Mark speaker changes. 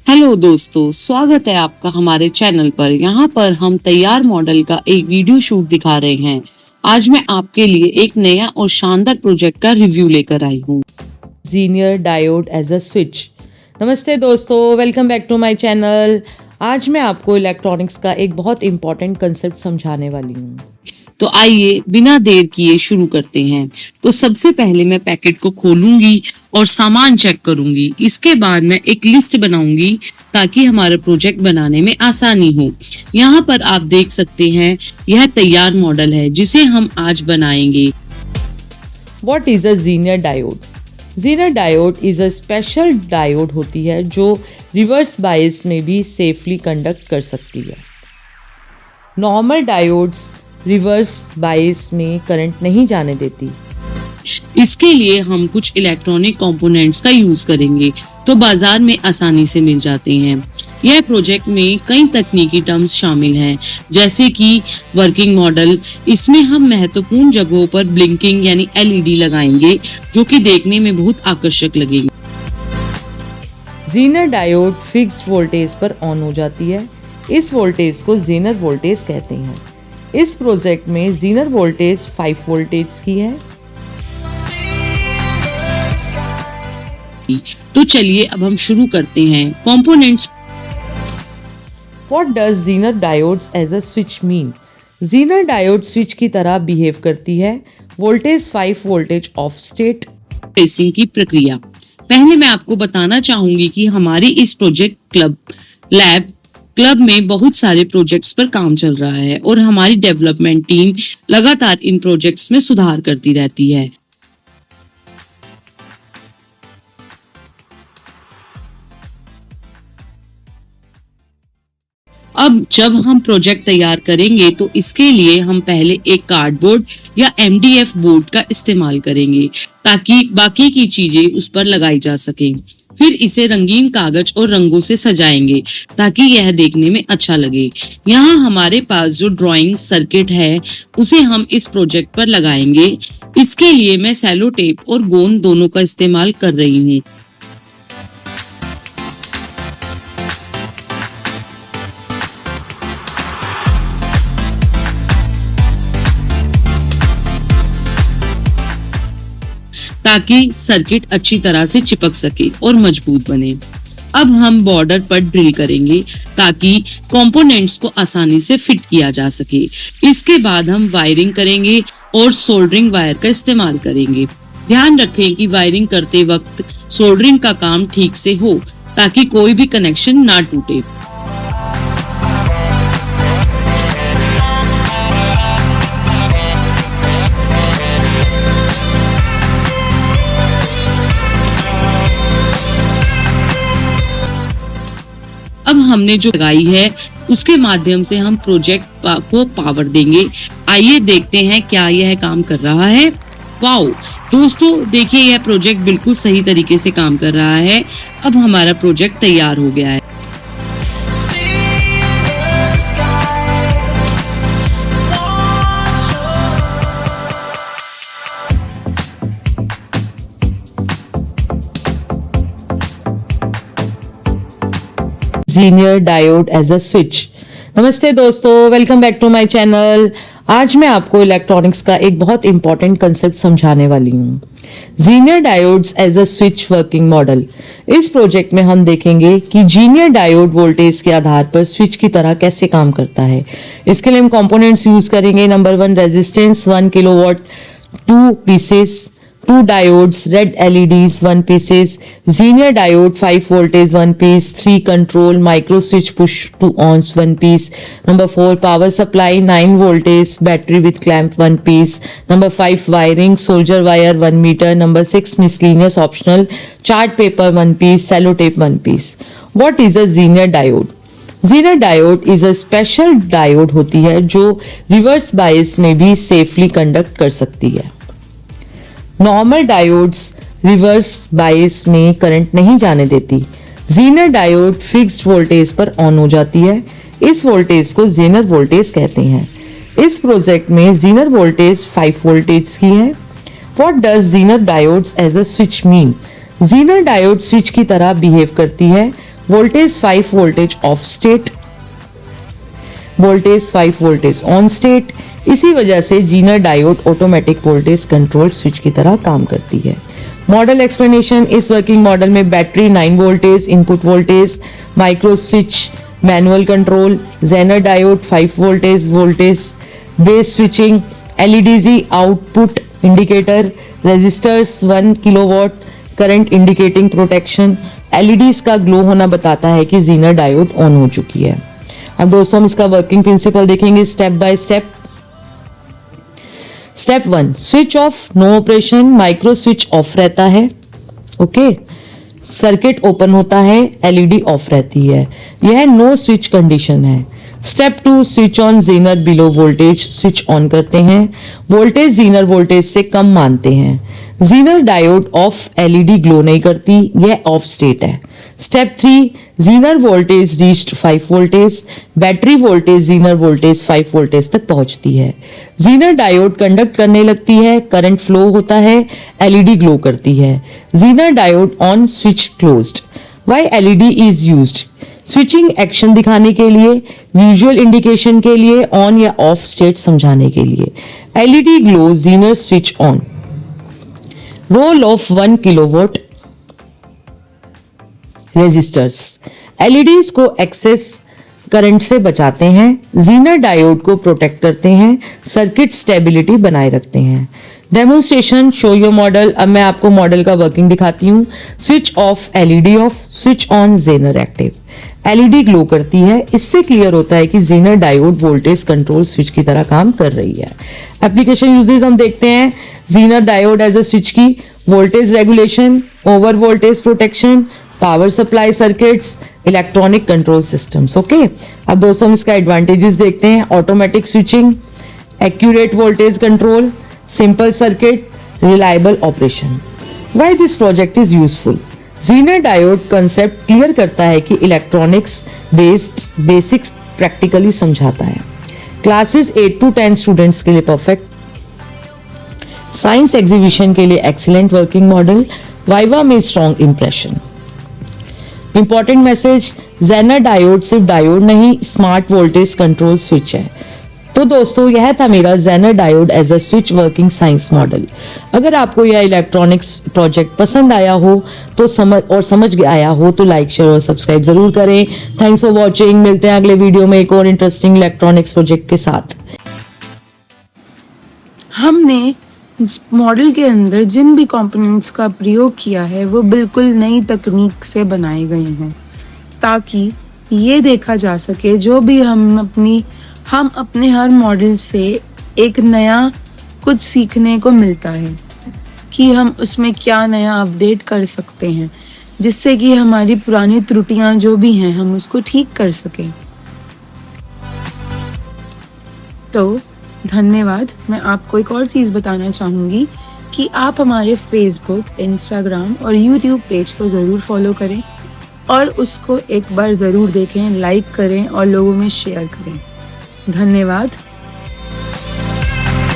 Speaker 1: Hello दोस्तों, स्वागत है आपका हमारे चैनल पर। यहाँ पर हम तैयार मॉडल का एक वीडियो शूट दिखा रहे हैं। आज मैं आपके लिए एक नया और शानदार प्रोजेक्ट का रिव्यू लेकर आई हूँ।
Speaker 2: Zener diode as a switch. नमस्ते दोस्तों, welcome back to my channel. आज मैं आपको इलेक्ट्रॉनिक्स का एक बहुत इंपॉर्टेंट कंसेप्ट समझाने वाली हूँ।
Speaker 1: तो आइए बिना देर किए शुरू करते हैं। तो सबसे पहले मैं पैकेट को खोलूंगी और सामान चेक करूंगी। इसके बाद मैं एक लिस्ट बनाऊंगी ताकि हमारा प्रोजेक्ट बनाने में आसानी हो। यहाँ पर आप देख सकते हैं, यह तैयार मॉडल है जिसे हम आज बनाएंगे।
Speaker 2: What is a जीनियर diode? जीनियर diode is a special diode होती है जो रिवर्स बायस में भी सेफली कंडक्ट कर सकती है। नॉर्मल डायोड्स रिवर्स बायस में करंट नहीं जाने देती।
Speaker 1: इसके लिए हम कुछ इलेक्ट्रॉनिक कंपोनेंट्स का यूज करेंगे तो बाजार में आसानी से मिल जाते हैं। यह प्रोजेक्ट में कई तकनीकी टर्म्स शामिल हैं, जैसे कि वर्किंग मॉडल। इसमें हम महत्वपूर्ण जगहों पर ब्लिंकिंग यानी एलईडी लगाएंगे जो कि देखने में बहुत आकर्षक लगेंगे।
Speaker 2: जीनियर डायोड फिक्स्ड वोल्टेज पर ऑन हो जाती है। इस वोल्टेज को जीनियर वोल्टेज कहते हैं। इस प्रोजेक्ट में जीनियर वोल्टेज 5 वोल्टेज की है।
Speaker 1: तो चलिए अब हम शुरू करते हैं। Components.
Speaker 2: What does Zener diodes as a switch mean? Zener diode switch की तरह बिहेव करती है। Voltage 5 voltage off state.
Speaker 1: Tracing की प्रक्रिया। पहले मैं आपको बताना चाहूंगी कि हमारी इस प्रोजेक्ट क्लब में बहुत सारे प्रोजेक्ट्स पर काम चल रहा है और हमारी डेवलपमेंट टीम लगातार इन प्रोजेक्ट्स में सुधार करती रहती है। अब जब हम प्रोजेक्ट तैयार करेंगे तो इसके लिए हम पहले एक कार्डबोर्ड या एमडीएफ बोर्ड का इस्तेमाल करेंगे ताकि बाकी की चीजें उस पर लगाई जा सकें। फिर इसे रंगीन कागज और रंगों से सजाएंगे ताकि यह देखने में अच्छा लगे। यहाँ हमारे पास जो ड्राइंग सर्किट है उसे हम इस प्रोजेक्ट पर लगाएंगे। इसके लिए मैं सेलो टेप और गोंद दोनों का इस्तेमाल कर रही हूँ। ताकि सर्किट अच्छी तरह से चिपक सके और मजबूत बने। अब हम बॉर्डर पर ड्रिल करेंगे ताकि कंपोनेंट्स को आसानी से फिट किया जा सके। इसके बाद हम वायरिंग करेंगे और सोल्डरिंग वायर का इस्तेमाल करेंगे। ध्यान रखें कि वायरिंग करते वक्त सोल्डरिंग का काम ठीक से हो ताकि कोई भी कनेक्शन ना टूटे। अब हमने जो लगाई है उसके माध्यम से हम प्रोजेक्ट को पावर देंगे। आइए देखते हैं क्या यह काम कर रहा है। वाओ दोस्तों, देखिए यह प्रोजेक्ट बिल्कुल सही तरीके से काम कर रहा है। अब हमारा प्रोजेक्ट तैयार हो गया है।
Speaker 2: Zener diode as a switch. नमस्ते दोस्तों, welcome back to my channel. आज मैं आपको इलेक्ट्रॉनिक्स का एक बहुत इंपॉर्टेंट कंसेप्ट समझाने वाली हूँ। Zener diodes as a switch working model. इस प्रोजेक्ट में हम देखेंगे कि जीनियर डायोड वोल्टेज के आधार पर स्विच की तरह कैसे काम करता है। इसके लिए हम कंपोनेंट्स यूज करेंगे। Number 1 resistance 1 kilowatt 2 pieces, 2 diodes, red LEDs 1 pieces, Zener diode 5 voltage 1 piece, 3 control micro switch push to ons 1 piece. Number 4 power supply 9 voltage, battery with clamp 1 piece. Number 5 wiring, soldier wire 1 meter. Number 6 miscellaneous optional, chart paper 1 piece, cello tape 1 piece. What is a Zener diode? Zener diode is a special diode होती है जो reverse bias में भी safely conduct कर सकती है। Normal diodes reverse bias में current नहीं जाने देती। जीनियर डायोड फिक्स्ड वोल्टेज पर ऑन हो जाती है। इस वोल्टेज को जीनियर वोल्टेज कहते हैं। इस प्रोजेक्ट में जीनियर वोल्टेज 5 वोल्टेज की है। What does Zener diodes as a switch mean? Zener diode switch की तरह बिहेव करती है। Voltage 5 voltage off state, voltage 5 voltage on state. इसी वजह से Zener diode automatic voltage control switch की तरह काम करती है। मॉडल एक्सप्लेनेशन, इस वर्किंग मॉडल में battery 9 voltage input voltage, micro switch manual control, Zener diode 5 voltage base switching, एलईडीजी output indicator, resistors 1 kilowatt current indicating protection. LEDs का glow होना बताता है कि जीनर डायोड ऑन हो चुकी है। अब दोस्तों हम इसका वर्किंग प्रिंसिपल देखेंगे step by step. Step 1, switch off, no operation, micro switch off रहता है। ओके, सर्किट ओपन होता है, एलईडी ऑफ रहती है, यह नो स्विच कंडीशन है। Step 2, switch on, Zener below voltage switch on करते हैं, वोल्टेज जीनर वोल्टेज से कम मानते हैं। Zener diode off, LED glow नहीं करती, यह ऑफ स्टेट है। Step 3, Zener voltage reached 5 voltage, battery voltage Zener voltage 5 voltage तक पहुंचती है। जीनर डायोड कंडक्ट करने लगती है, करंट फ्लो होता है, एलईडी ग्लो करती है। Zener diode on, switch closed. Why LED is used? Switching action दिखाने के लिए, विजुअल इंडिकेशन के लिए, ऑन या ऑफ स्टेट समझाने के लिए। LED glow, zener switch on. Role of 1 kilowatt resistors, LEDs को एक्सेस करंट से बचाते हैं, जीनर डायोड को प्रोटेक्ट करते हैं, सर्किट स्टेबिलिटी बनाए रखते हैं। Demonstration, show your model. अब मैं आपको मॉडल का वर्किंग दिखाती हूँ। Switch off, LED off, switch on, zener active. LED glow करती है, इससे क्लियर होता है कि zener diode voltage control switch की तरह काम कर रही है। एप्लीकेशन यूजेस हम देखते हैं। Zener diode as a switch की, voltage regulation, over voltage protection, power supply circuits, electronic control systems. Okay, अब दोस्तों हम इसका एडवांटेजेस देखते हैं। Automatic switching, accurate voltage control, simple circuit, reliable operation. Why this project is useful? Zener diode concept clear करता है कि electronics based basics practically समझाता है। क्लासेस 8 to 10 स्टूडेंट्स के लिए परफेक्ट। साइंस एग्जीबिशन के लिए एक्सीलेंट वर्किंग मॉडल। वाइवा में strong impression. Important message, zener diode सिर्फ डायोड नहीं, स्मार्ट वोल्टेज कंट्रोल स्विच है। तो दोस्तों यह था मेरा zener diode as a switch working science model. अगर आपको यह इलेक्ट्रॉनिक्स प्रोजेक्ट पसंद आया हो तो समझ आया हो तो लाइक, शेयर और सब्सक्राइब जरूर करें। Thanks for watching. मिलते हैं अगले वीडियो में एक और इंटरेस्टिंग इलेक्ट्रॉनिक्स प्रोजेक्ट के साथ।
Speaker 3: हमने मॉडल के अंदर जिन भी कंपोनेंट्स का प्रयोग किया है वो बिल्कुल नई तकनीक से बनाए गए हैं, ताकि ये देखा जा सके जो भी हम अपने हर मॉडल से एक नया कुछ सीखने को मिलता है कि हम उसमें क्या नया अपडेट कर सकते हैं, जिससे कि हमारी पुरानी त्रुटियां जो भी हैं हम उसको ठीक कर सकें। तो धन्यवाद। मैं आपको एक और चीज़ बताना चाहूँगी कि आप हमारे फेसबुक, इंस्टाग्राम और यूट्यूब पेज को ज़रूर फॉलो करें और उसको एक बार ज़रूर देखें, लाइक करें और लोगों में शेयर करें। धन्यवाद।